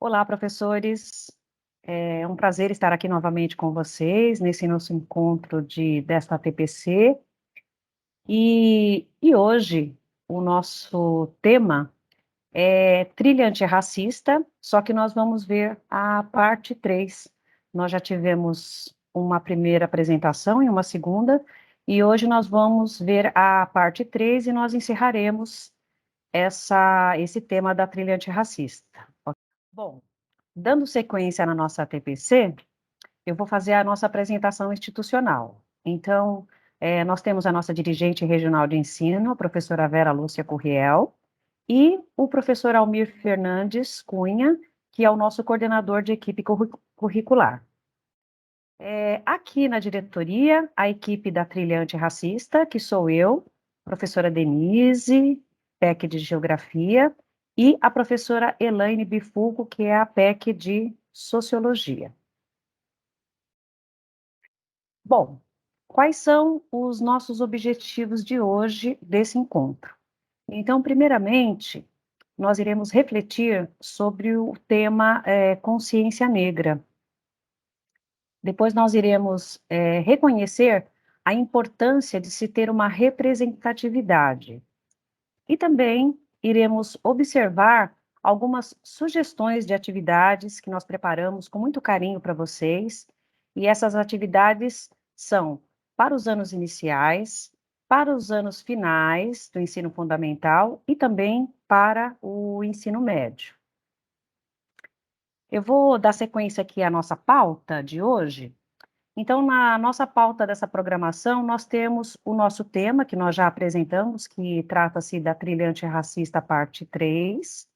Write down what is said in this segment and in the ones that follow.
Olá, professores. É um prazer estar aqui novamente com vocês nesse nosso encontro desta TPC. E hoje o nosso tema é trilha antirracista, só que nós vamos ver a parte 3. Nós já tivemos uma primeira apresentação e uma segunda, e hoje nós vamos ver a parte 3 e nós encerraremos esse tema da trilha antirracista. Bom, dando sequência na nossa TPC, eu vou fazer a nossa apresentação institucional. Então, nós temos a nossa dirigente regional de ensino, a professora Vera Lúcia Curriel, e o professor Almir Fernandes Cunha, que é o nosso coordenador de equipe curricular. Aqui na diretoria, a equipe da Trilha Antirracista, que sou eu, professora Denise, PEC de Geografia, e a professora Elaine Bifulco, que é a PEC de Sociologia. Bom, quais são os nossos objetivos de hoje desse encontro? Então, primeiramente, nós iremos refletir sobre o tema consciência negra. Depois nós iremos reconhecer a importância de se ter uma representatividade. E também iremos observar algumas sugestões de atividades que nós preparamos com muito carinho para vocês. E essas atividades são para os anos iniciais, para os anos finais do ensino fundamental e também para o ensino médio. Eu vou dar sequência aqui à nossa pauta de hoje. Então, na nossa pauta dessa programação, nós temos o nosso tema, que nós já apresentamos, que trata-se da trilha antirracista parte 3,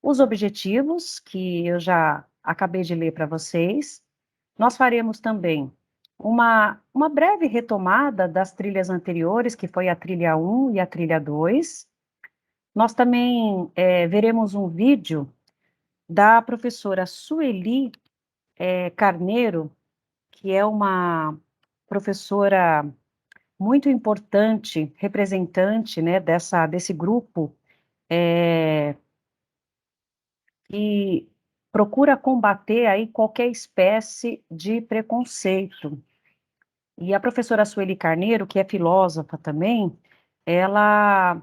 os objetivos, que eu já acabei de ler para vocês. Nós faremos também uma breve retomada das trilhas anteriores, que foi a trilha 1 e a trilha 2. Nós também veremos um vídeo da professora Sueli Carneiro, que é uma professora muito importante, representante, né, desse grupo, que procura combater aí qualquer espécie de preconceito. E a professora Sueli Carneiro, que é filósofa também, ela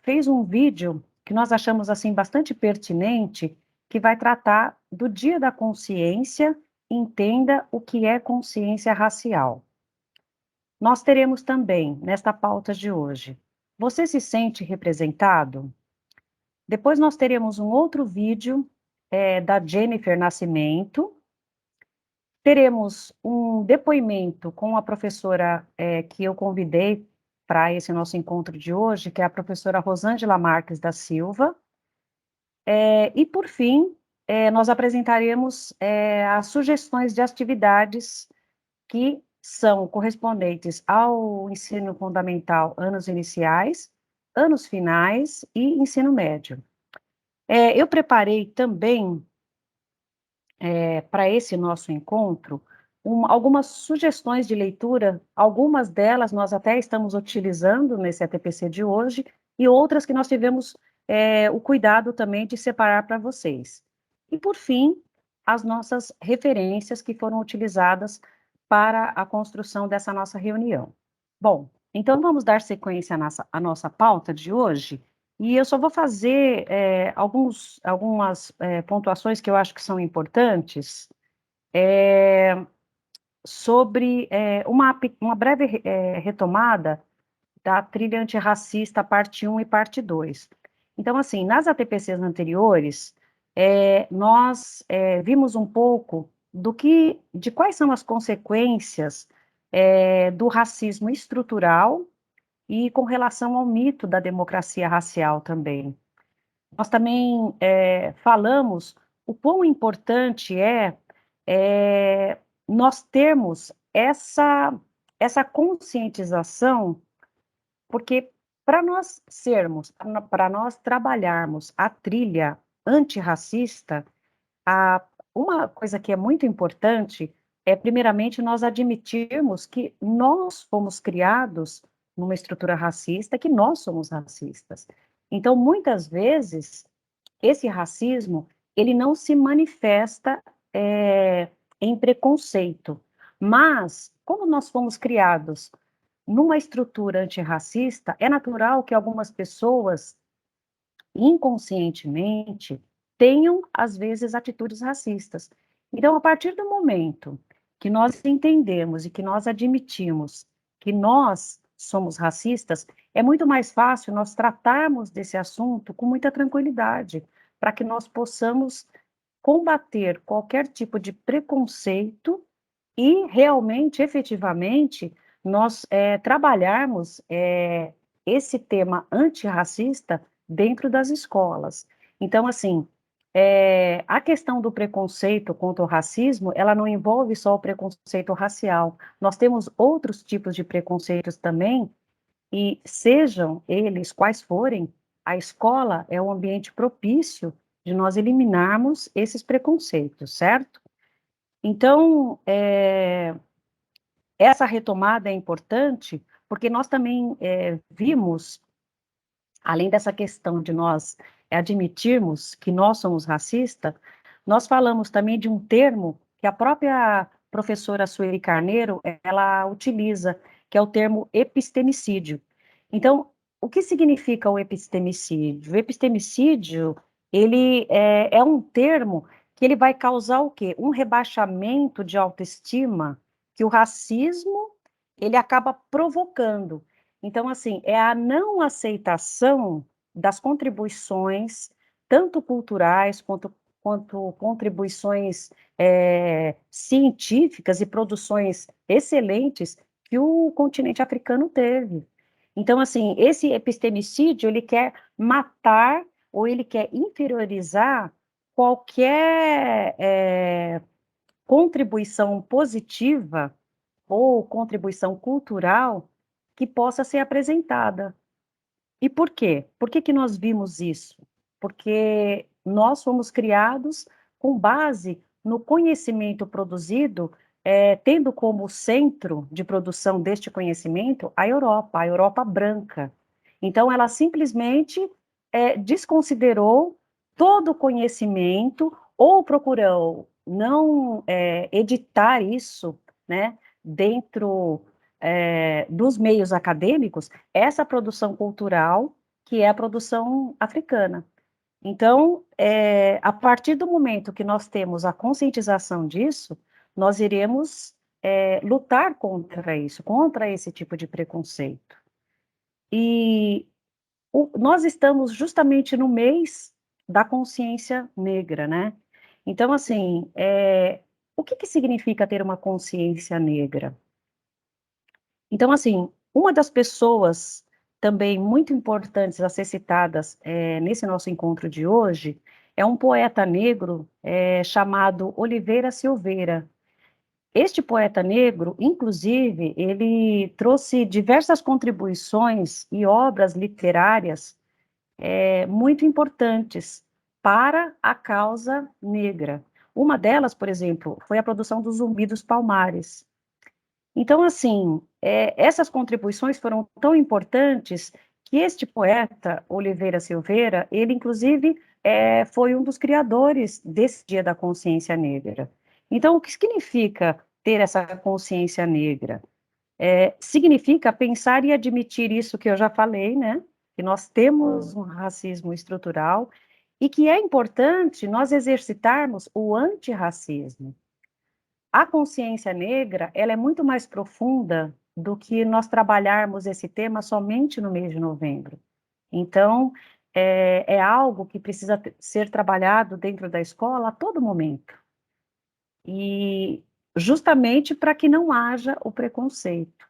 fez um vídeo que nós achamos assim bastante pertinente, que vai tratar do Dia da Consciência, entenda o que é consciência racial. Nós teremos também, nesta pauta de hoje, você se sente representado? Depois nós teremos um outro vídeo da Jennifer Nascimento. Teremos um depoimento com a professora que eu convidei para esse nosso encontro de hoje, que é a professora Rosângela Marques da Silva. E, por fim, nós apresentaremos as sugestões de atividades que são correspondentes ao ensino fundamental, anos iniciais, anos finais e ensino médio. Eu preparei também, para esse nosso encontro, algumas sugestões de leitura, algumas delas nós até estamos utilizando nesse ATPC de hoje, e outras que nós tivemos o cuidado também de separar para vocês. E, por fim, as nossas referências que foram utilizadas para a construção dessa nossa reunião. Bom, então vamos dar sequência à nossa pauta de hoje, e eu só vou fazer algumas pontuações que eu acho que são importantes sobre uma breve retomada da trilha antirracista parte 1 e parte 2. Então, assim, nas ATPCs anteriores, nós vimos um pouco de quais são as consequências do racismo estrutural e com relação ao mito da democracia racial também. Nós também falamos o quão importante nós termos essa conscientização, porque para nós trabalharmos a trilha antirracista, uma coisa que é muito importante é, primeiramente, nós admitirmos que nós fomos criados numa estrutura racista, que nós somos racistas. Então, muitas vezes, esse racismo, ele não se manifesta em preconceito, mas como nós fomos criados numa estrutura antirracista, é natural que algumas pessoas, inconscientemente, tenham, às vezes, atitudes racistas. Então, a partir do momento que nós entendemos e que nós admitimos que nós somos racistas, é muito mais fácil nós tratarmos desse assunto com muita tranquilidade, para que nós possamos combater qualquer tipo de preconceito e realmente, efetivamente, nós trabalharmos esse tema antirracista dentro das escolas. Então, assim, a questão do preconceito contra o racismo, ela não envolve só o preconceito racial. Nós temos outros tipos de preconceitos também, e sejam eles quais forem, a escola é um ambiente propício de nós eliminarmos esses preconceitos, certo? Então, essa retomada é importante, porque nós também vimos, além dessa questão de nós admitirmos que nós somos racistas, nós falamos também de um termo que a própria professora Sueli Carneiro, ela utiliza, que é o termo epistemicídio. Então, o que significa o epistemicídio? O epistemicídio, ele é um termo que ele vai causar o quê? Um rebaixamento de autoestima que o racismo, ele acaba provocando. Então, assim, é a não aceitação das contribuições, tanto culturais quanto contribuições científicas e produções excelentes que o continente africano teve. Então, assim, esse epistemicídio, ele quer matar ou ele quer inferiorizar qualquer contribuição positiva ou contribuição cultural que possa ser apresentada. E por quê? Por que que nós vimos isso? Porque nós fomos criados com base no conhecimento produzido, tendo como centro de produção deste conhecimento a Europa branca. Então, ela simplesmente desconsiderou todo o conhecimento ou procurou não editar isso, né, dentro dos meios acadêmicos, essa produção cultural que é a produção africana. Então, a partir do momento que nós temos a conscientização disso, nós iremos lutar contra isso, contra esse tipo de preconceito. E nós estamos justamente no mês da consciência negra, né? Então, assim, o que que significa ter uma consciência negra? Então, assim, uma das pessoas também muito importantes a ser citadas nesse nosso encontro de hoje é um poeta negro chamado Oliveira Silveira. Este poeta negro, inclusive, ele trouxe diversas contribuições e obras literárias muito importantes para a causa negra. Uma delas, por exemplo, foi a produção do Zumbi dos Palmares. Então, assim, essas contribuições foram tão importantes que este poeta, Oliveira Silveira, ele, inclusive, foi um dos criadores desse Dia da Consciência Negra. Então, o que significa ter essa consciência negra? Significa pensar e admitir isso que eu já falei, né? Que nós temos um racismo estrutural e que é importante nós exercitarmos o antirracismo. A consciência negra, ela é muito mais profunda do que nós trabalharmos esse tema somente no mês de novembro. Então, é algo que precisa ser trabalhado dentro da escola a todo momento. E justamente para que não haja o preconceito.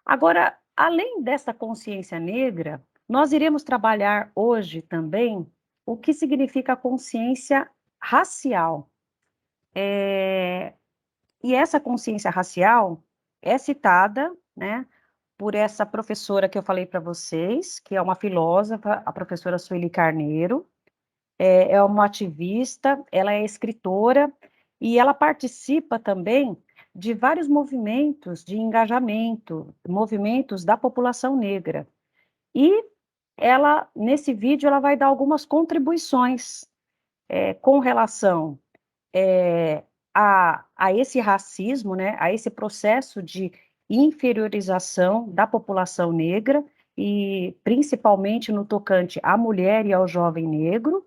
Agora, além dessa consciência negra, nós iremos trabalhar hoje também o que significa a consciência racial. E essa consciência racial é citada, né, por essa professora que eu falei para vocês, que é uma filósofa, a professora Sueli Carneiro, é uma ativista, ela é escritora e ela participa também de vários movimentos de engajamento, movimentos da população negra. E ela, nesse vídeo, ela vai dar algumas contribuições com relação, eh, a esse racismo, né, a esse processo de inferiorização da população negra e principalmente no tocante à mulher e ao jovem negro,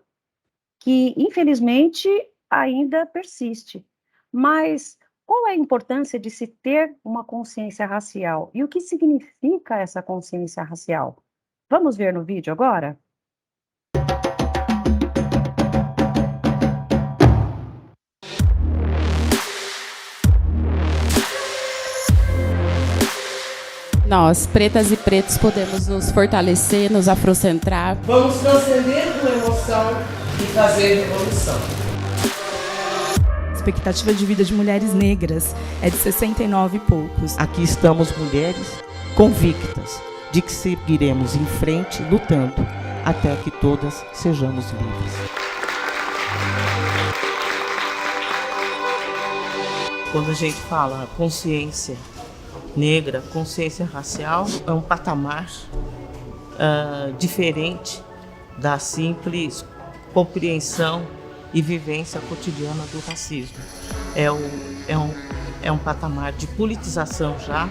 que infelizmente ainda persiste. Mas qual é a importância de se ter uma consciência racial? E o que significa essa consciência racial? Vamos ver no vídeo agora? Nós, pretas e pretos, podemos nos fortalecer, nos afrocentrar. Vamos transcender com emoção e fazer revolução. A expectativa de vida de mulheres negras é de 69 e poucos. Aqui estamos mulheres convictas de que seguiremos em frente lutando até que todas sejamos livres. Quando a gente fala consciência negra, consciência racial, é um patamar diferente da simples compreensão e vivência cotidiana do racismo. É um patamar de politização já,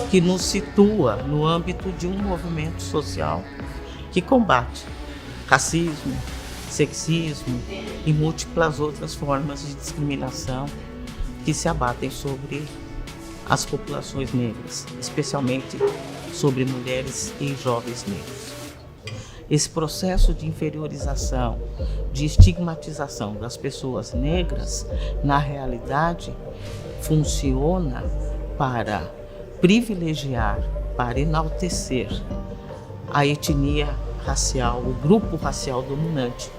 que nos situa no âmbito de um movimento social que combate racismo, sexismo e múltiplas outras formas de discriminação que se abatem sobre as populações negras, especialmente sobre mulheres e jovens negros. Esse processo de inferiorização, de estigmatização das pessoas negras, na realidade, funciona para privilegiar, para enaltecer a etnia racial, o grupo racial dominante,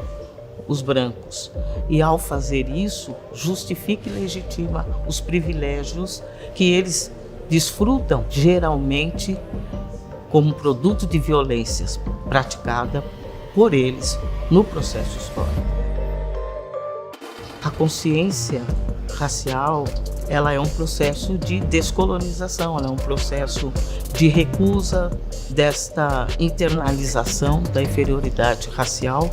os brancos. E ao fazer isso, justifica e legitima os privilégios que eles desfrutam, geralmente como produto de violências praticada por eles no processo histórico. A consciência racial, ela é um processo de descolonização, ela é um processo de recusa desta internalização da inferioridade racial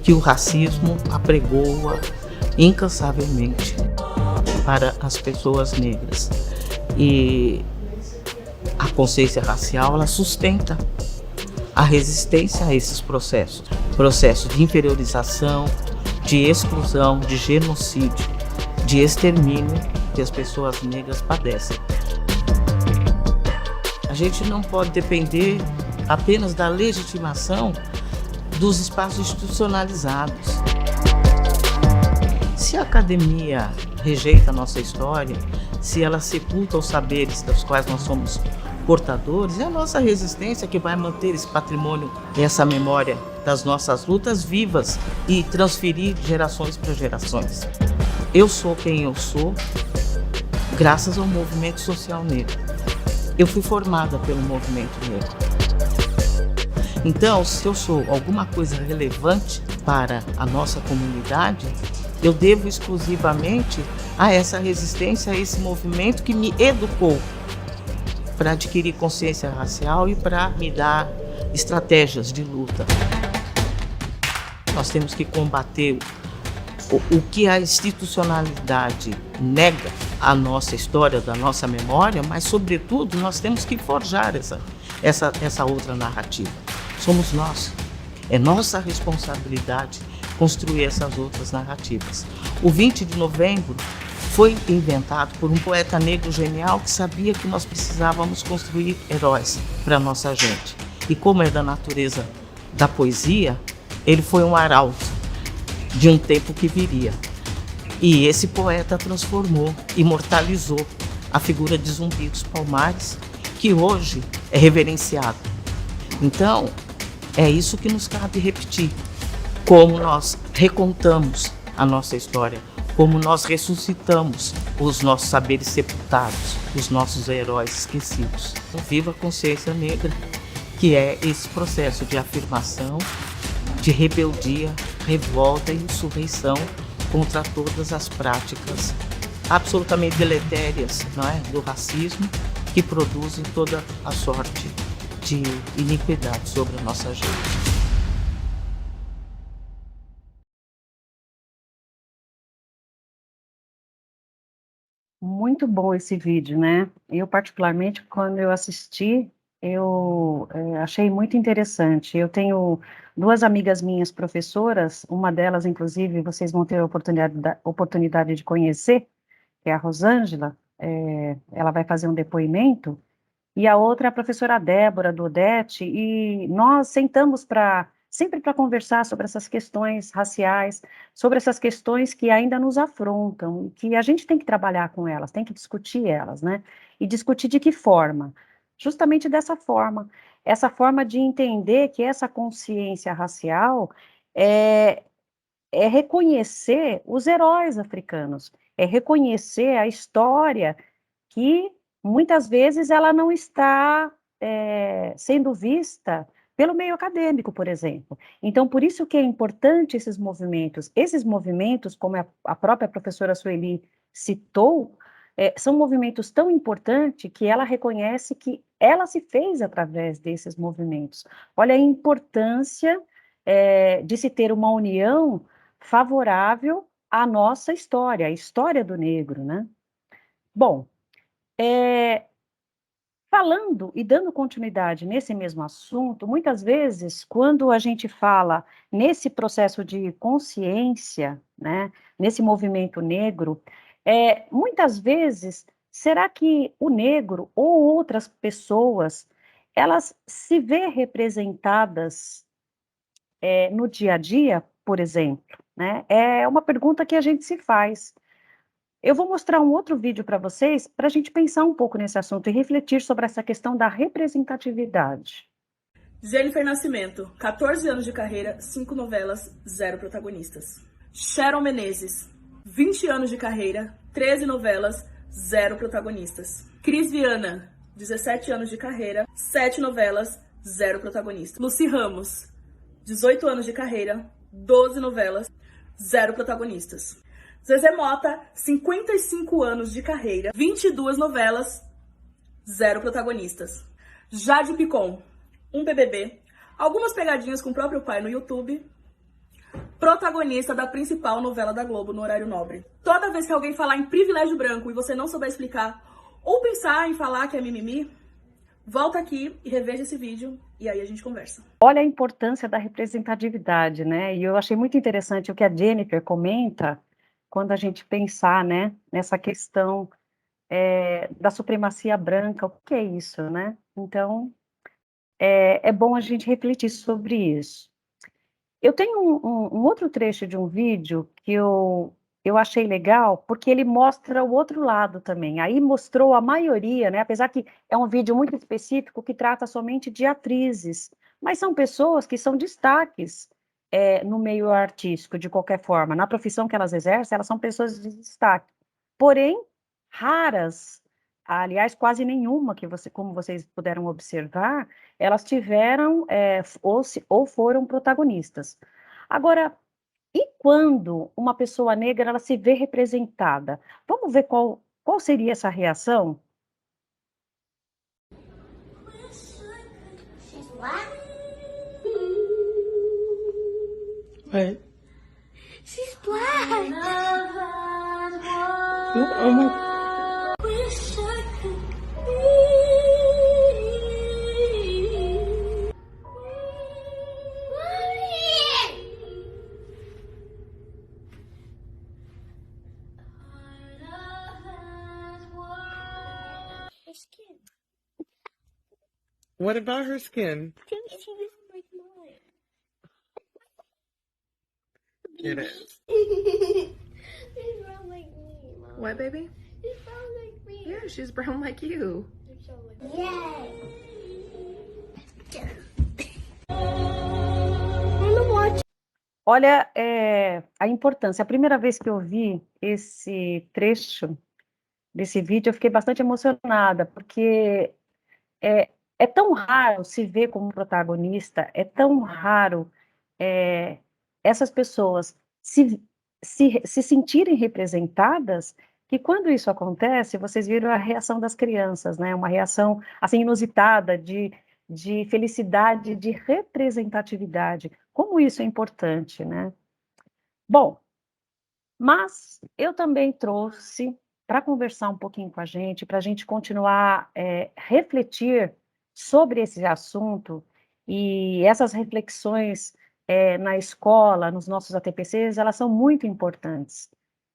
que o racismo apregoa incansavelmente para as pessoas negras. E a consciência racial, ela sustenta a resistência a esses processos de inferiorização, de exclusão, de genocídio, de extermínio que as pessoas negras padecem. A gente não pode depender apenas da legitimação dos espaços institucionalizados. Se a academia rejeita a nossa história, se ela sepulta os saberes dos quais nós somos portadores, é a nossa resistência que vai manter esse patrimônio e essa memória das nossas lutas vivas e transferir de gerações para gerações. Eu sou quem eu sou graças ao movimento social negro. Eu fui formada pelo movimento negro. Então, se eu sou alguma coisa relevante para a nossa comunidade, eu devo exclusivamente a essa resistência, a esse movimento que me educou para adquirir consciência racial e para me dar estratégias de luta. Nós temos que combater o que a institucionalidade nega à nossa história, da nossa memória, mas, sobretudo, nós temos que forjar essa outra narrativa. Somos nós. É nossa responsabilidade construir essas outras narrativas. O 20 de novembro foi inventado por um poeta negro genial que sabia que nós precisávamos construir heróis para a nossa gente. E como é da natureza da poesia, ele foi um arauto de um tempo que viria. E esse poeta transformou, imortalizou a figura de Zumbi dos Palmares, que hoje é reverenciado. Então, é isso que nos cabe repetir, como nós recontamos a nossa história, como nós ressuscitamos os nossos saberes sepultados, os nossos heróis esquecidos. Viva a consciência negra, que é esse processo de afirmação, de rebeldia, revolta e insurreição contra todas as práticas absolutamente deletérias, não é, do racismo, que produzem toda a sorte de iniquidade sobre a nossa gente. muito bom esse vídeo, né? Eu, particularmente, quando eu assisti, eu achei muito interessante. Eu tenho duas amigas minhas professoras, uma delas, inclusive, vocês vão ter a oportunidade de conhecer, que é a Rosângela, ela vai fazer um depoimento, e a outra é a professora Débora, do Odete, e nós sentamos sempre para conversar sobre essas questões raciais, sobre essas questões que ainda nos afrontam, e que a gente tem que trabalhar com elas, tem que discutir elas, né? E discutir de que forma? Justamente dessa forma, essa forma de entender que essa consciência racial é, é reconhecer os heróis africanos, é reconhecer a história que muitas vezes ela não está sendo vista pelo meio acadêmico, por exemplo. Então, por isso que é importante esses movimentos, como a própria professora Sueli citou, são movimentos tão importantes que ela reconhece que ela se fez através desses movimentos. Olha a importância de se ter uma união favorável à nossa história, a história do negro, né? Bom, é, falando e dando continuidade nesse mesmo assunto, muitas vezes, quando a gente fala nesse processo de consciência, né, nesse movimento negro, muitas vezes, será que o negro ou outras pessoas, elas se vê representadas, no dia a dia, por exemplo, né? É uma pergunta que a gente se faz. Eu vou mostrar um outro vídeo para vocês, para a gente pensar um pouco nesse assunto e refletir sobre essa questão da representatividade. Jennifer Nascimento, 14 anos de carreira, 5 novelas, 0 protagonistas. Sharon Menezes, 20 anos de carreira, 13 novelas, 0 protagonistas. Cris Viana, 17 anos de carreira, 7 novelas, 0 protagonistas. Lucy Ramos, 18 anos de carreira, 12 novelas, 0 protagonistas. Zezé Mota, 55 anos de carreira, 22 novelas, 0 protagonistas. Jade Picon, um BBB, algumas pegadinhas com o próprio pai no YouTube, protagonista da principal novela da Globo no horário nobre. Toda vez que alguém falar em privilégio branco e você não souber explicar, ou pensar em falar que é mimimi, volta aqui e reveja esse vídeo e aí a gente conversa. Olha a importância da representatividade, né? E eu achei muito interessante o que a Jennifer comenta quando a gente pensar, né, nessa questão da supremacia branca, o que é isso, né? Então, é bom a gente refletir sobre isso. Eu tenho um outro trecho de um vídeo que eu achei legal, porque ele mostra o outro lado também. Aí mostrou a maioria, né? Apesar que é um vídeo muito específico que trata somente de atrizes, mas são pessoas que são destaques no meio artístico, de qualquer forma. Na profissão que elas exercem, elas são pessoas de destaque. Porém, raras, aliás, quase nenhuma, como vocês puderam observar, elas tiveram ou foram protagonistas. Agora, e quando uma pessoa negra ela se vê representada? Vamos ver qual seria essa reação? She's black? What? She's black! Oh my. Wish I could be. Her skin. What about her skin? She was like mine. Get it. She's brown like me, Mom. What, baby? She's brown like me. Yeah, she's brown like you. Yay! Wanna watch? Olha, a importância. A primeira vez que eu vi esse trecho desse vídeo, eu fiquei bastante emocionada, porque é tão raro se ver como protagonista, é tão raro essas pessoas se sentirem representadas, que quando isso acontece, vocês viram a reação das crianças, né? Uma reação assim inusitada de felicidade, de representatividade. Como isso é importante, né? Bom, mas eu também trouxe para conversar um pouquinho com a gente, para a gente continuar, refletir sobre esse assunto, e essas reflexões, na escola, nos nossos ATPCs, elas são muito importantes,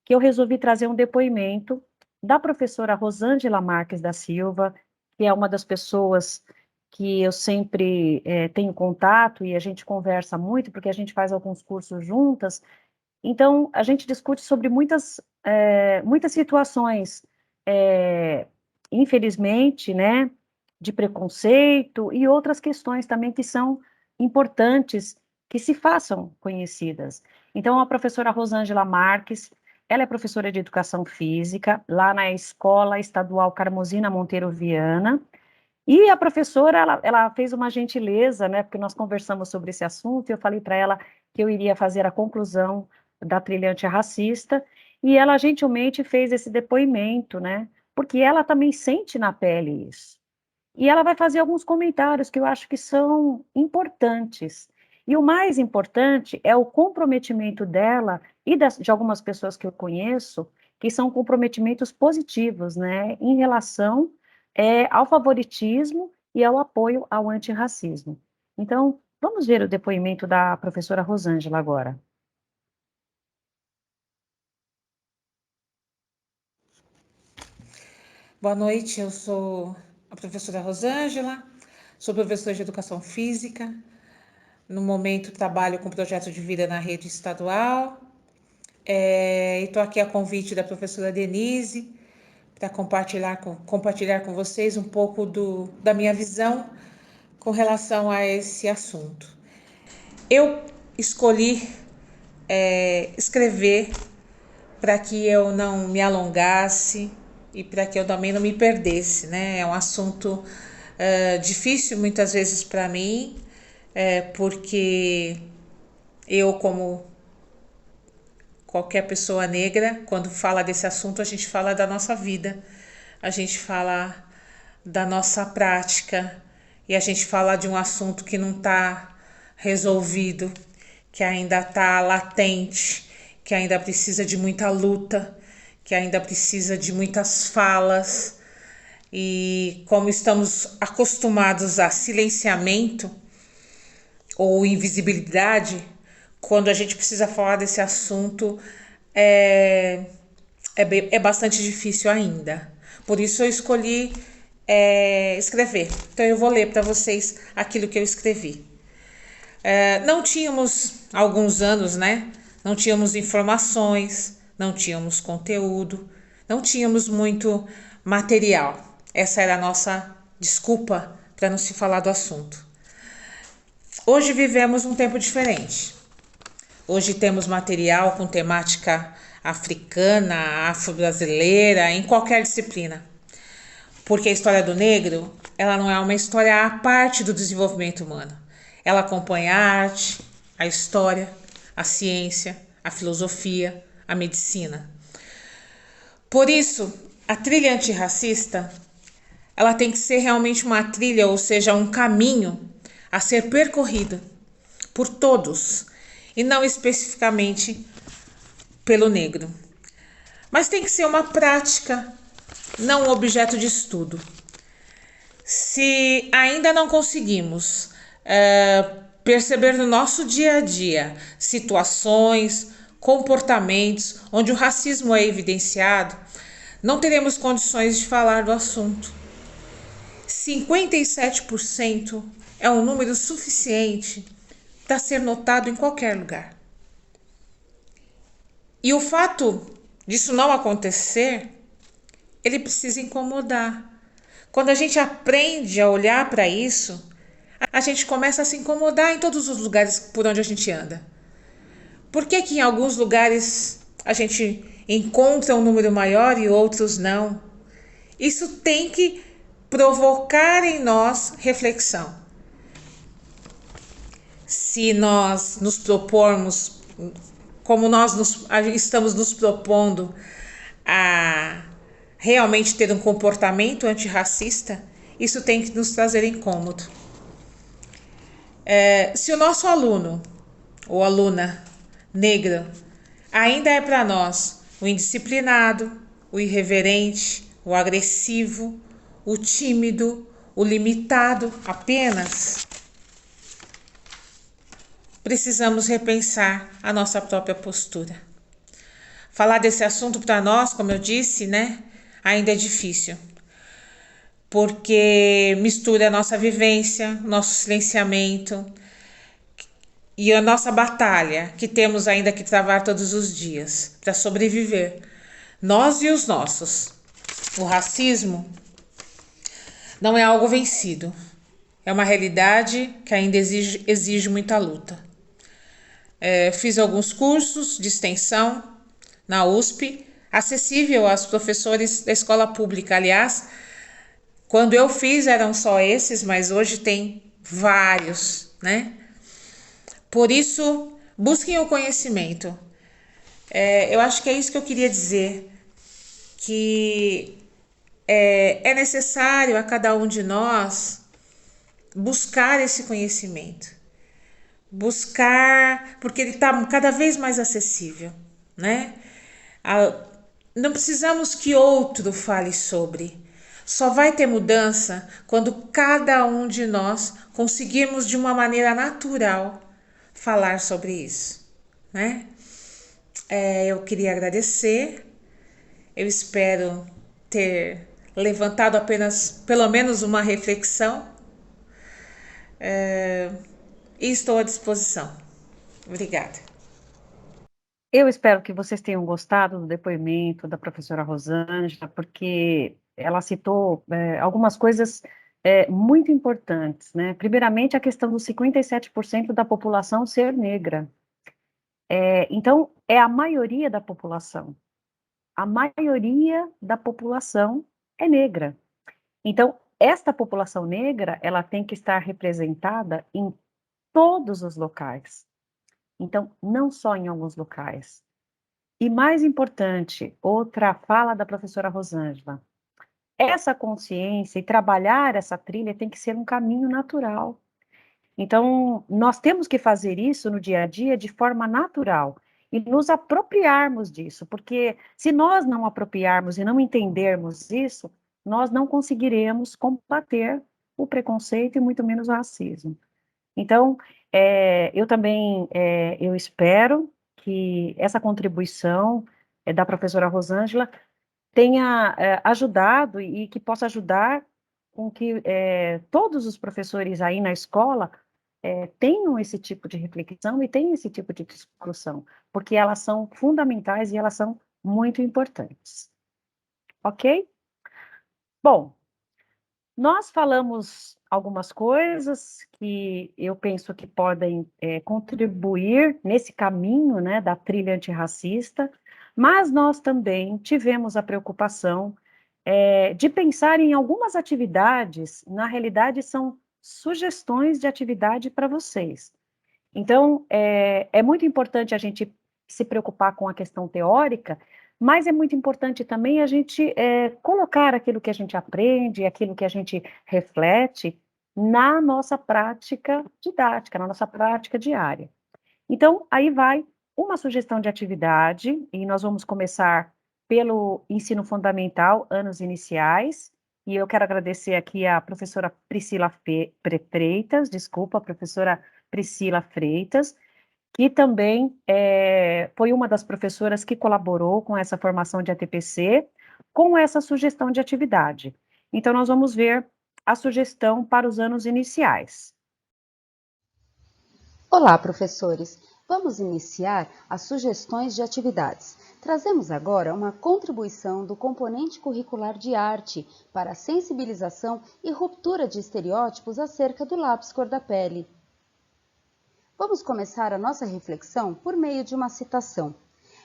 que eu resolvi trazer um depoimento da professora Rosângela Marques da Silva, que é uma das pessoas que eu sempre, tenho contato e a gente conversa muito, porque a gente faz alguns cursos juntas, então, a gente discute sobre muitas situações, eh, infelizmente, né, de preconceito e outras questões também que são importantes que se façam conhecidas. Então, a professora Rosângela Marques, ela é professora de educação física lá na Escola Estadual Carmozina Monteiro Viana, e a professora, ela fez uma gentileza, né, porque nós conversamos sobre esse assunto, e eu falei para ela que eu iria fazer a conclusão da trilha antirracista, e ela gentilmente fez esse depoimento, né, porque ela também sente na pele isso. E ela vai fazer alguns comentários que eu acho que são importantes. E o mais importante é o comprometimento dela e de algumas pessoas que eu conheço, que são comprometimentos positivos, né, em relação ao favoritismo e ao apoio ao antirracismo. Então, vamos ver o depoimento da professora Rosângela agora. Boa noite, eu sou a professora Rosângela, sou professora de Educação Física. No momento, trabalho com projeto de vida na rede estadual. E estou aqui a convite da professora Denise para compartilhar com vocês um pouco da minha visão com relação a esse assunto. Eu escolhi escrever para que eu não me alongasse e para que eu também não me perdesse, né? É um assunto difícil muitas vezes para mim, porque eu, como qualquer pessoa negra, quando fala desse assunto, a gente fala da nossa vida, a gente fala da nossa prática e a gente fala de um assunto que não está resolvido, que ainda está latente, que ainda precisa de muita luta, que ainda precisa de muitas falas. E como estamos acostumados a silenciamento ou invisibilidade, quando a gente precisa falar desse assunto, é bastante difícil ainda. Por isso eu escolhi escrever. Então eu vou ler para vocês aquilo que eu escrevi. Não tínhamos, há alguns anos, né? Não tínhamos informações, não tínhamos conteúdo, não tínhamos muito material. Essa era a nossa desculpa para não se falar do assunto. Hoje vivemos um tempo diferente. Hoje temos material com temática africana, afro-brasileira, em qualquer disciplina. Porque a história do negro, ela não é uma história à parte do desenvolvimento humano. Ela acompanha a arte, a história, a ciência, a filosofia, a medicina. Por isso, a trilha antirracista, ela tem que ser realmente uma trilha, ou seja, um caminho a ser percorrido por todos, e não especificamente pelo negro. Mas tem que ser uma prática, não um objeto de estudo. Se ainda não conseguimos perceber no nosso dia a dia situações, comportamentos onde o racismo é evidenciado, não teremos condições de falar do assunto. 57% é um número suficiente para ser notado em qualquer lugar. E o fato disso não acontecer, ele precisa incomodar. Quando a gente aprende a olhar para isso, a gente começa a se incomodar em todos os lugares por onde a gente anda. Por que que em alguns lugares a gente encontra um número maior e outros não? Isso tem que provocar em nós reflexão. Se nós nos propormos, como estamos nos propondo a realmente ter um comportamento antirracista, isso tem que nos trazer incômodo. Se o nosso aluno ou aluna negra ainda é para nós o indisciplinado, o irreverente, o agressivo, o tímido, o limitado apenas. Precisamos repensar a nossa própria postura. Falar desse assunto para nós, como eu disse, né, ainda é difícil, porque mistura a nossa vivência, nosso silenciamento e a nossa batalha que temos ainda que travar todos os dias para sobreviver, nós e os nossos. O racismo não é algo vencido, é uma realidade que ainda exige muita luta. Fiz alguns cursos de extensão na USP, acessível aos professores da escola pública. Aliás, quando eu fiz eram só esses, mas hoje tem vários, né? Por isso, busquem o conhecimento. Eu acho que é isso que eu queria dizer, que é necessário a cada um de nós buscar esse conhecimento. Buscar, porque ele está cada vez mais acessível, né? Não precisamos que outro fale sobre. Só vai ter mudança quando cada um de nós conseguirmos de uma maneira natural falar sobre isso, né? Eu queria agradecer. Eu espero ter levantado apenas, pelo menos, uma reflexão. E estou à disposição. Obrigada. Eu espero que vocês tenham gostado do depoimento da professora Rosângela, porque ela citou algumas coisas muito importantes, né? Primeiramente, a questão dos 57% da população ser negra. Então, é a maioria da população. A maioria da população é negra. Então, esta população negra, ela tem que estar representada em todos os locais. Então, não só em alguns locais. E mais importante, outra fala da professora Rosângela, essa consciência e trabalhar essa trilha tem que ser um caminho natural. Então, nós temos que fazer isso no dia a dia de forma natural e nos apropriarmos disso, porque se nós não apropriarmos e não entendermos isso, nós não conseguiremos combater o preconceito e muito menos o racismo. Então, eu também eu espero que essa contribuição da professora Rosângela tenha ajudado e que possa ajudar com que todos os professores aí na escola tenham esse tipo de reflexão e tenham esse tipo de discussão, porque elas são fundamentais e elas são muito importantes. Ok? Bom, nós falamos algumas coisas que eu penso que podem contribuir nesse caminho, né, da trilha antirracista, mas nós também tivemos a preocupação de pensar em algumas atividades, na realidade são sugestões de atividade para vocês. Então, é muito importante a gente se preocupar com a questão teórica, mas é muito importante também a gente colocar aquilo que a gente aprende, aquilo que a gente reflete na nossa prática didática, na nossa prática diária. Então, aí vai uma sugestão de atividade, e nós vamos começar pelo ensino fundamental, anos iniciais, e eu quero agradecer aqui a professora Priscila Freitas, desculpa, a professora Priscila Freitas, que também foi uma das professoras que colaborou com essa formação de ATPC, com essa sugestão de atividade. Então, nós vamos ver a sugestão para os anos iniciais. Olá, professores! Vamos iniciar as sugestões de atividades. Trazemos agora uma contribuição do componente curricular de arte para a sensibilização e ruptura de estereótipos acerca do lápis cor da pele. Vamos começar a nossa reflexão por meio de uma citação.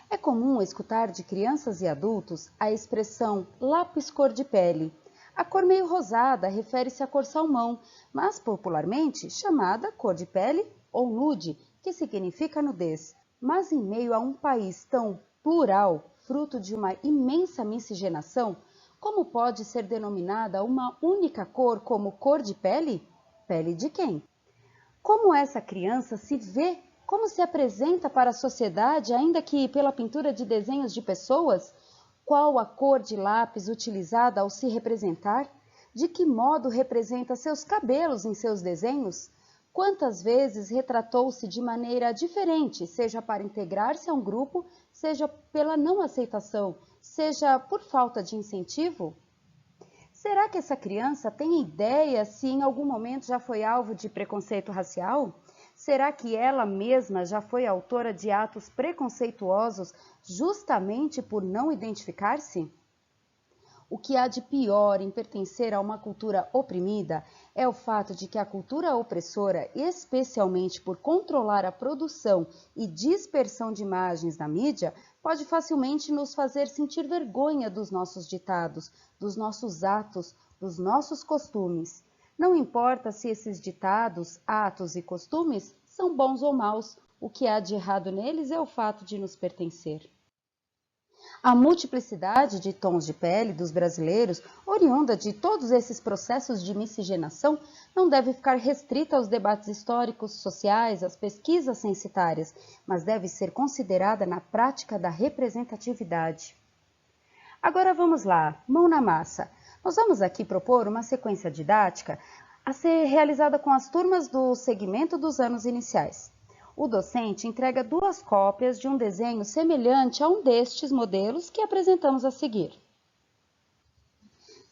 É comum escutar de crianças e adultos a expressão lápis cor de pele. A cor meio rosada refere-se à cor salmão, mas popularmente chamada cor de pele ou nude, que significa nudez. Mas em meio a um país tão plural, fruto de uma imensa miscigenação, como pode ser denominada uma única cor como cor de pele? Pele de quem? Como essa criança se vê, como se apresenta para a sociedade, ainda que pela pintura de desenhos de pessoas? Qual a cor de lápis utilizada ao se representar? De que modo representa seus cabelos em seus desenhos? Quantas vezes retratou-se de maneira diferente, seja para integrar-se a um grupo, seja pela não aceitação, seja por falta de incentivo? Será que essa criança tem ideia se em algum momento já foi alvo de preconceito racial? Será que ela mesma já foi autora de atos preconceituosos justamente por não identificar-se? O que há de pior em pertencer a uma cultura oprimida é o fato de que a cultura opressora, especialmente por controlar a produção e dispersão de imagens na mídia, pode facilmente nos fazer sentir vergonha dos nossos ditados, dos nossos atos, dos nossos costumes. Não importa se esses ditados, atos e costumes são bons ou maus, o que há de errado neles é o fato de nos pertencer. A multiplicidade de tons de pele dos brasileiros, oriunda de todos esses processos de miscigenação, não deve ficar restrita aos debates históricos, sociais, às pesquisas censitárias, mas deve ser considerada na prática da representatividade. Agora vamos lá, mão na massa. Nós vamos aqui propor uma sequência didática a ser realizada com as turmas do segmento dos anos iniciais. O docente entrega 2 cópias de um desenho semelhante a um destes modelos que apresentamos a seguir.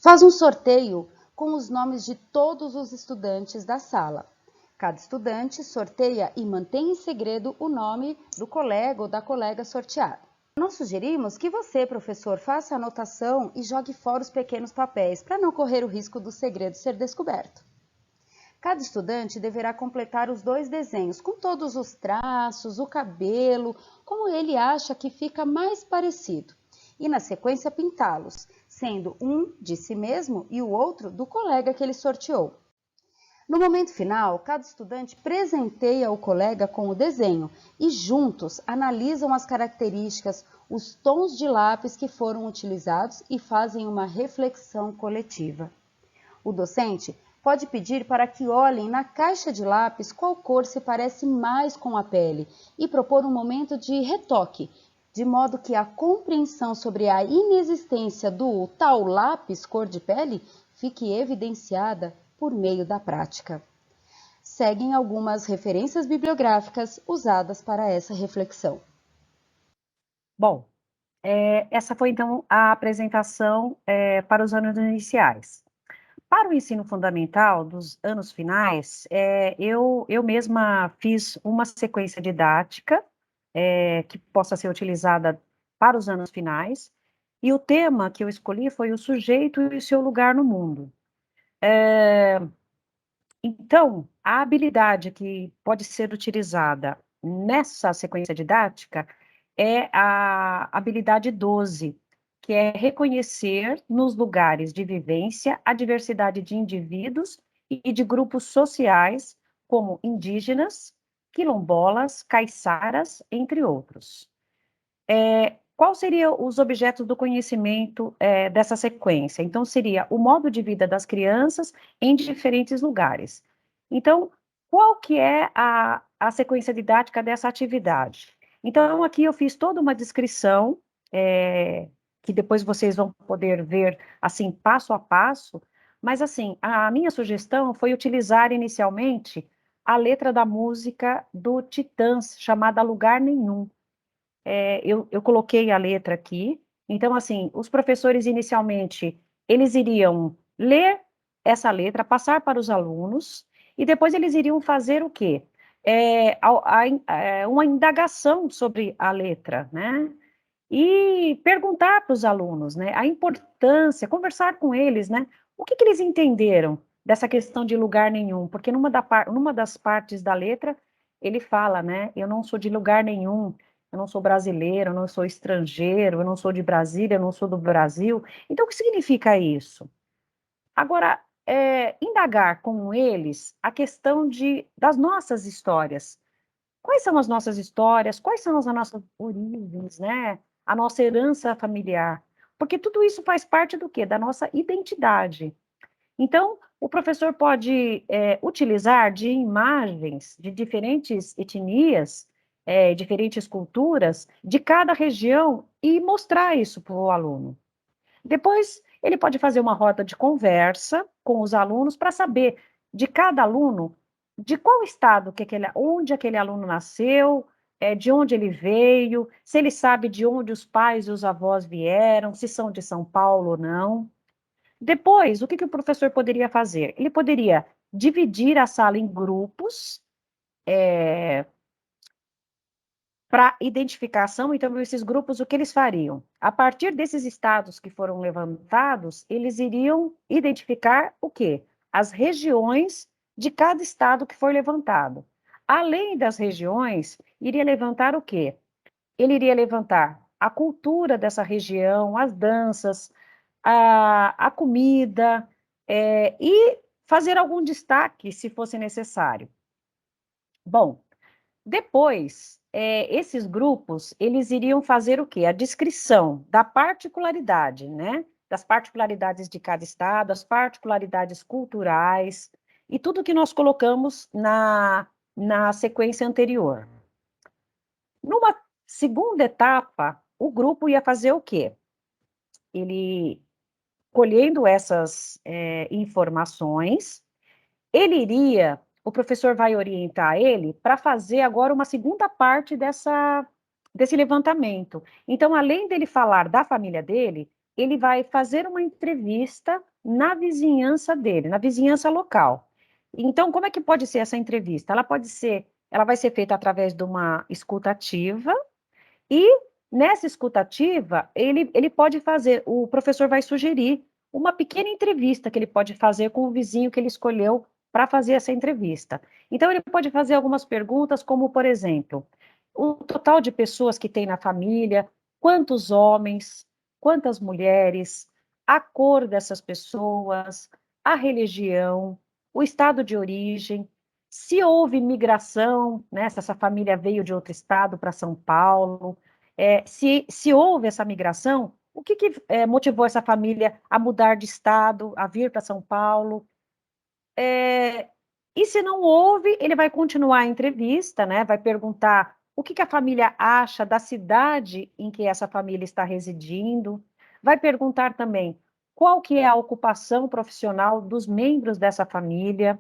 Faz um sorteio com os nomes de todos os estudantes da sala. Cada estudante sorteia e mantém em segredo o nome do colega ou da colega sorteada. Nós sugerimos que você, professor, faça a anotação e jogue fora os pequenos papéis para não correr o risco do segredo ser descoberto. Cada estudante deverá completar os 2 desenhos, com todos os traços, o cabelo, como ele acha que fica mais parecido. E na sequência pintá-los, sendo um de si mesmo e o outro do colega que ele sorteou. No momento final, cada estudante presenteia o colega com o desenho e juntos analisam as características, os tons de lápis que foram utilizados e fazem uma reflexão coletiva. O docente pode pedir para que olhem na caixa de lápis qual cor se parece mais com a pele e propor um momento de retoque, de modo que a compreensão sobre a inexistência do tal lápis cor de pele fique evidenciada por meio da prática. Seguem algumas referências bibliográficas usadas para essa reflexão. Bom, essa foi então a apresentação para os anos iniciais. Para o ensino fundamental, dos anos finais, eu mesma fiz uma sequência didática que possa ser utilizada para os anos finais, e o tema que eu escolhi foi o sujeito e o seu lugar no mundo. Então, a habilidade que pode ser utilizada nessa sequência didática é a habilidade 12, que é reconhecer nos lugares de vivência a diversidade de indivíduos e de grupos sociais, como indígenas, quilombolas, caiçaras, entre outros. Quais seriam os objetos do conhecimento dessa sequência? Então, seria o modo de vida das crianças em diferentes lugares. Então, qual que é a sequência didática dessa atividade? Então, aqui eu fiz toda uma descrição, que depois vocês vão poder ver, assim, passo a passo, mas, assim, a minha sugestão foi utilizar inicialmente a letra da música do Titãs, chamada Lugar Nenhum. Eu coloquei a letra aqui, então, assim, os professores inicialmente, eles iriam ler essa letra, passar para os alunos, e depois eles iriam fazer o quê? Uma indagação sobre a letra, né? E perguntar para os alunos, né, a importância, conversar com eles, né, o que eles entenderam dessa questão de lugar nenhum, porque numa das partes da letra, ele fala, né, eu não sou de lugar nenhum, eu não sou brasileiro, eu não sou estrangeiro, eu não sou de Brasília, eu não sou do Brasil. Então, o que significa isso? Agora, indagar com eles a questão das nossas histórias. Quais são as nossas histórias? Quais são as nossas origens, né? A nossa herança familiar? Porque tudo isso faz parte do quê? Da nossa identidade. Então, o professor pode utilizar de imagens de diferentes etnias diferentes culturas de cada região e mostrar isso para o aluno. Depois, ele pode fazer uma roda de conversa com os alunos para saber de cada aluno de qual estado, onde aquele aluno nasceu, de onde ele veio, se ele sabe de onde os pais e os avós vieram, se são de São Paulo ou não. Depois, o que o professor poderia fazer? Ele poderia dividir a sala em grupos, para identificação. Então, esses grupos, o que eles fariam? A partir desses estados que foram levantados, eles iriam identificar o quê? As regiões de cada estado que foi levantado. Além das regiões, iria levantar o quê? Ele iria levantar a cultura dessa região, as danças, a comida, e fazer algum destaque, se fosse necessário. Bom, depois, esses grupos, eles iriam fazer o quê? A descrição da particularidade, né? Das particularidades de cada estado, as particularidades culturais, e tudo que nós colocamos na sequência anterior. Numa segunda etapa, o grupo ia fazer o quê? Ele, colhendo essas informações, o professor vai orientar ele para fazer agora uma segunda parte desse levantamento. Então, além dele falar da família dele, ele vai fazer uma entrevista na vizinhança dele, na vizinhança local. Então, como é que pode ser essa entrevista? Ela vai ser feita através de uma escutativa, e nessa escutativa, ele pode fazer, o professor vai sugerir uma pequena entrevista que ele pode fazer com o vizinho que ele escolheu para fazer essa entrevista. Então, ele pode fazer algumas perguntas, como, por exemplo, o total de pessoas que tem na família, quantos homens, quantas mulheres, a cor dessas pessoas, a religião, o estado de origem, se houve migração, né, se essa família veio de outro estado para São Paulo, se houve essa migração, o que motivou essa família a mudar de estado, a vir para São Paulo? E se não houve, ele vai continuar a entrevista, né? Vai perguntar o que a família acha da cidade em que essa família está residindo. Vai perguntar também qual que é a ocupação profissional dos membros dessa família,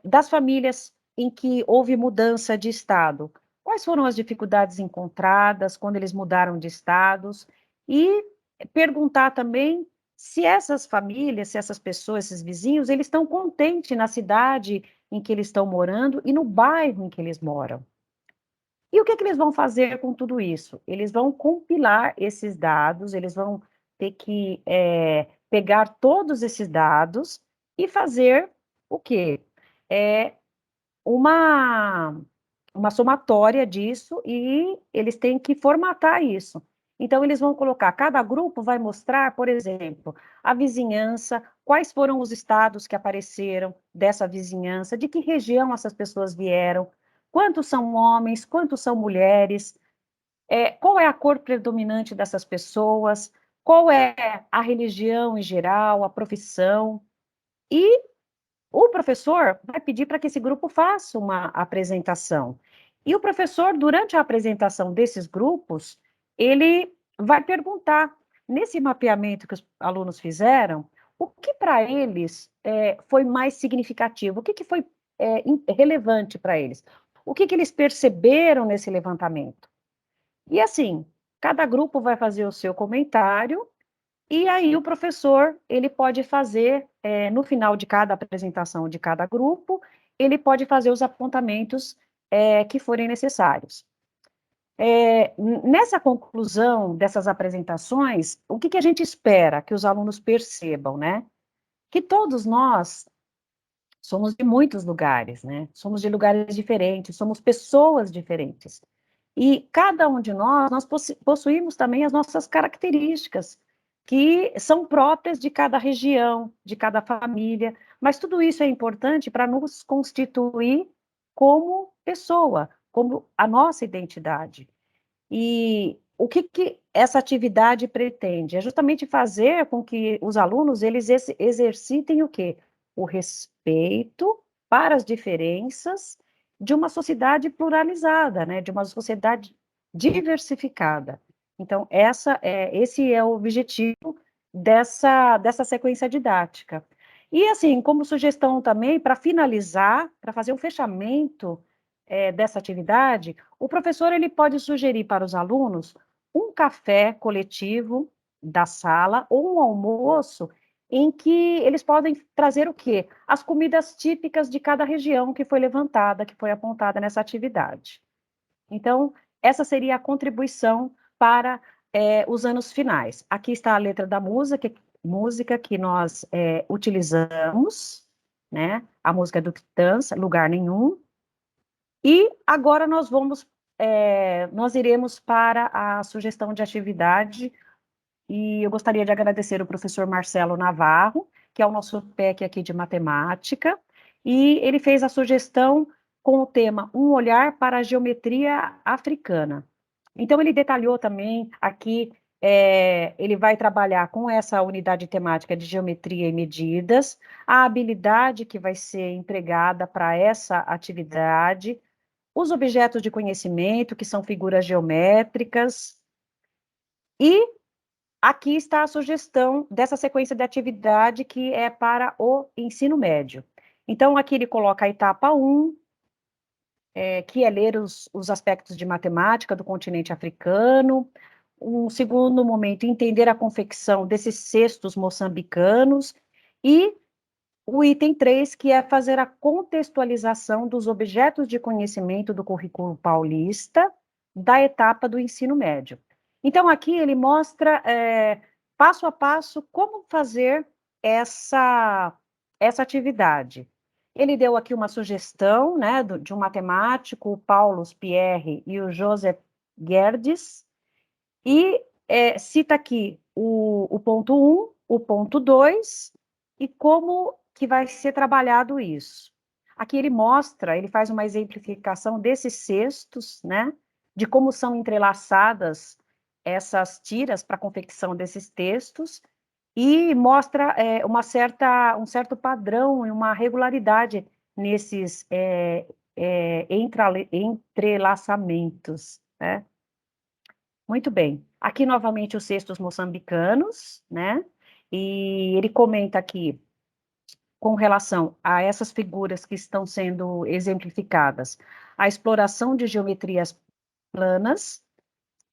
das famílias em que houve mudança de estado. Quais foram as dificuldades encontradas quando eles mudaram de estados? E perguntar também se essas famílias, se essas pessoas, esses vizinhos, eles estão contentes na cidade em que eles estão morando e no bairro em que eles moram. E o que eles vão fazer com tudo isso? Eles vão compilar esses dados, eles vão ter que pegar todos esses dados e fazer o quê? Uma somatória disso, e eles têm que formatar isso. Então, eles vão colocar, cada grupo vai mostrar, por exemplo, a vizinhança, quais foram os estados que apareceram dessa vizinhança, de que região essas pessoas vieram, quantos são homens, quantos são mulheres, qual é a cor predominante dessas pessoas, qual é a religião em geral, a profissão, e o professor vai pedir para que esse grupo faça uma apresentação. E o professor, durante a apresentação desses grupos, ele vai perguntar, nesse mapeamento que os alunos fizeram, o que para eles foi mais significativo, o que foi relevante para eles, o que eles perceberam nesse levantamento. E assim, cada grupo vai fazer o seu comentário, e aí o professor, ele pode fazer, no final de cada apresentação de cada grupo, ele pode fazer os apontamentos que forem necessários. Nessa conclusão dessas apresentações, o que a gente espera que os alunos percebam, né? Que todos nós somos de muitos lugares, né? Somos de lugares diferentes, somos pessoas diferentes. E cada um de nós possuímos também as nossas características, que são próprias de cada região, de cada família, mas tudo isso é importante para nos constituir como pessoa, como a nossa identidade. E o que essa atividade pretende? É justamente fazer com que os alunos, eles exercitem o quê? O respeito para as diferenças de uma sociedade pluralizada, né, de uma sociedade diversificada. Então, esse é o objetivo dessa sequência didática. E, assim, como sugestão também, para finalizar, para fazer um fechamento dessa atividade, o professor ele pode sugerir para os alunos um café coletivo da sala ou um almoço em que eles podem trazer o quê? As comidas típicas de cada região que foi levantada, que foi apontada nessa atividade. Então, essa seria a contribuição para os anos finais. Aqui está a letra da música que nós utilizamos, né? A música do Titãs, Lugar Nenhum. E agora nós iremos para a sugestão de atividade, e eu gostaria de agradecer o professor Marcelo Navarro, que é o nosso PEC aqui de matemática, e ele fez a sugestão com o tema Um Olhar para a Geometria Africana. Então, ele detalhou também aqui, ele vai trabalhar com essa unidade temática de geometria e medidas, a habilidade que vai ser empregada para essa atividade, os objetos de conhecimento, que são figuras geométricas, e aqui está a sugestão dessa sequência de atividade que é para o ensino médio. Então, aqui ele coloca a etapa 1, que é ler os aspectos de matemática do continente africano. Um segundo momento, entender a confecção desses cestos moçambicanos. E o item 3, que é fazer a contextualização dos objetos de conhecimento do currículo paulista da etapa do ensino médio. Então, aqui ele mostra, passo a passo, como fazer essa atividade. Ele deu aqui uma sugestão, né, de um matemático, o Paulo Pierre e o Joseph Guedes, e cita aqui o ponto 1, o ponto 2, e como que vai ser trabalhado isso. Aqui ele mostra, ele faz uma exemplificação desses cestos, né, de como são entrelaçadas essas tiras para a confecção desses textos, e mostra um certo padrão e uma regularidade nesses entrelaçamentos, né? Muito bem. Aqui, novamente, os cestos moçambicanos, né? E ele comenta aqui, com relação a essas figuras que estão sendo exemplificadas, a exploração de geometrias planas,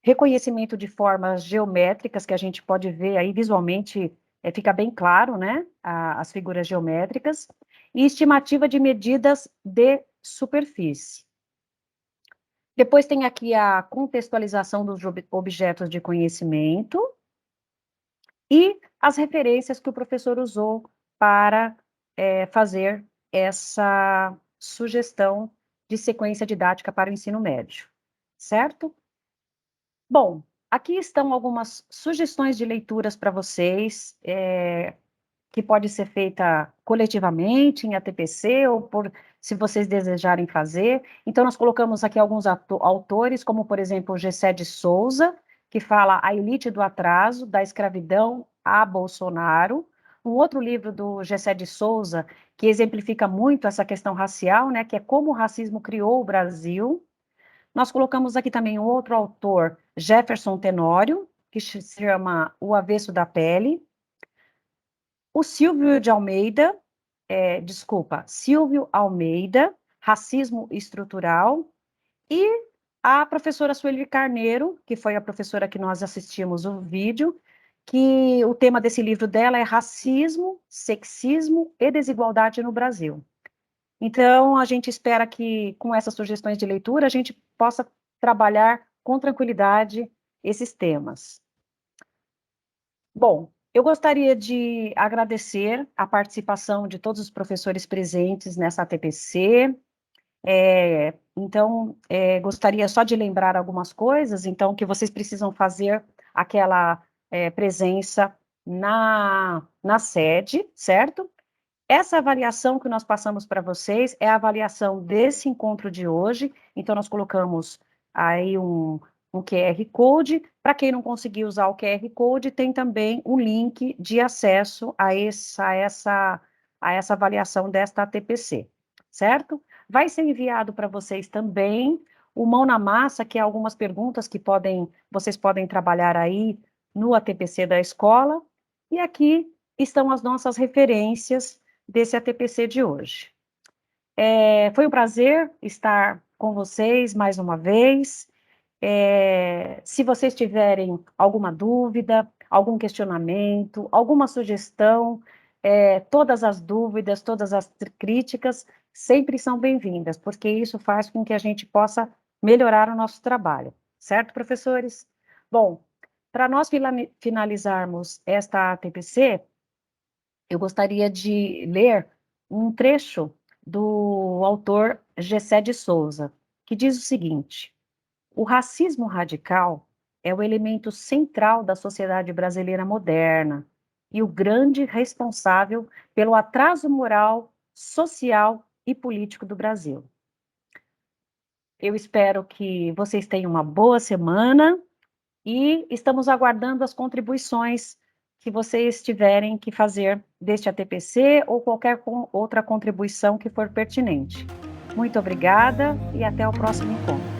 reconhecimento de formas geométricas, que a gente pode ver aí visualmente, fica bem claro, né, as figuras geométricas, e estimativa de medidas de superfície. Depois tem aqui a contextualização dos objetos de conhecimento e as referências que o professor usou para fazer essa sugestão de sequência didática para o ensino médio, certo? Bom, aqui estão algumas sugestões de leituras para vocês, que pode ser feita coletivamente em ATPC, ou se vocês desejarem fazer. Então, nós colocamos aqui alguns autores, como, por exemplo, o Gessé de Souza, que fala A Elite do Atraso, da Escravidão a Bolsonaro. Um outro livro do Gessé de Souza, que exemplifica muito essa questão racial, né, que é Como o Racismo Criou o Brasil. Nós colocamos aqui também um outro autor, Jefferson Tenório, que se chama O Avesso da Pele. O Silvio Almeida, Racismo Estrutural. E a professora Sueli Carneiro, que foi a professora que nós assistimos o vídeo, que o tema desse livro dela é Racismo, Sexismo e Desigualdade no Brasil. Então, a gente espera que, com essas sugestões de leitura, a gente possa trabalhar com tranquilidade esses temas. Bom, eu gostaria de agradecer a participação de todos os professores presentes nessa ATPC. Então, gostaria só de lembrar algumas coisas, então, que vocês precisam fazer aquela presença na sede, certo? Essa avaliação que nós passamos para vocês é a avaliação desse encontro de hoje, então nós colocamos aí um QR Code. Para quem não conseguir usar o QR Code, tem também um link de acesso a essa avaliação desta ATPC, certo? Vai ser enviado para vocês também o Mão na Massa, que é algumas perguntas que vocês podem trabalhar aí no ATPC da escola. E aqui estão as nossas referências desse ATPC de hoje. Foi um prazer estar com vocês mais uma vez. Se vocês tiverem alguma dúvida, algum questionamento, alguma sugestão, todas as dúvidas, todas as críticas sempre são bem-vindas, porque isso faz com que a gente possa melhorar o nosso trabalho, certo, professores? Bom, para nós finalizarmos esta ATPC, eu gostaria de ler um trecho do autor Gessé de Souza, que diz o seguinte: o racismo radical é o elemento central da sociedade brasileira moderna e o grande responsável pelo atraso moral, social e político do Brasil. Eu espero que vocês tenham uma boa semana e estamos aguardando as contribuições que vocês tiverem que fazer deste ATPC ou qualquer outra contribuição que for pertinente. Muito obrigada e até o próximo encontro.